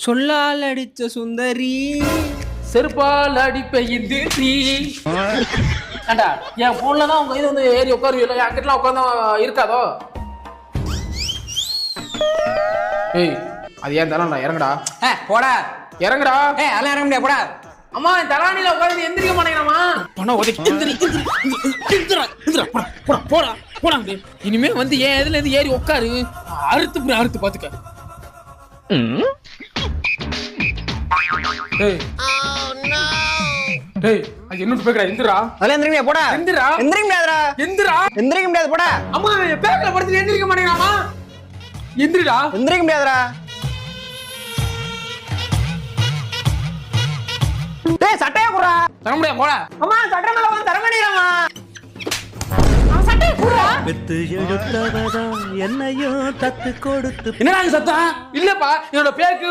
சொல்லால் அடிச்ச சுந்தரி செருப்பால் அடிப்ப இந்திரி. ஏண்டா என் போன்ல தான் உங்க இது வந்து ஏறி உட்காருவீங்களா? என் கிட்டலாம் உட்காந்து இருக்காதோ? ஏய் அது ஏன் தரண்டா? இறங்குடா. போடா. இறங்குடா. அதெல்லாம் இறங்க முடியாது. போடா. அம்மா என் தலானில உட்காந்து எந்திரிக்க மாட்டேங்கிறாமா? போடா. இனிமே வந்து ஏன் இதுல இருந்து ஏறி உட்காரு. அறுத்து பாத்துக்க. டேய் அது என்ன பேக்கடா? எந்திரா. அதெல்லாம் எந்திரிக்க முடியாது. போடா. எந்திரிக்க முடியாதுடா. எந்திரிக்க முடியாது. போடா. அம்மா என் பேக்கல படுத்து எந்திரிக்க மாட்டேங்கிறாமா? எந்திரிடா. எந்திரிக்க முடியாதுடா. டேய் சட்டையா குறா. தர முடியாது. போடா. அம்மா சட்டை மேல வந்து தர மாட்டேங்கறாமா? சட்டையா குறா. பெத்து எடுத்தவதா என்னையோ தத்து கொடுத்து. என்னடா சத்தம்? இல்லப்பா என்னோட பேக்கு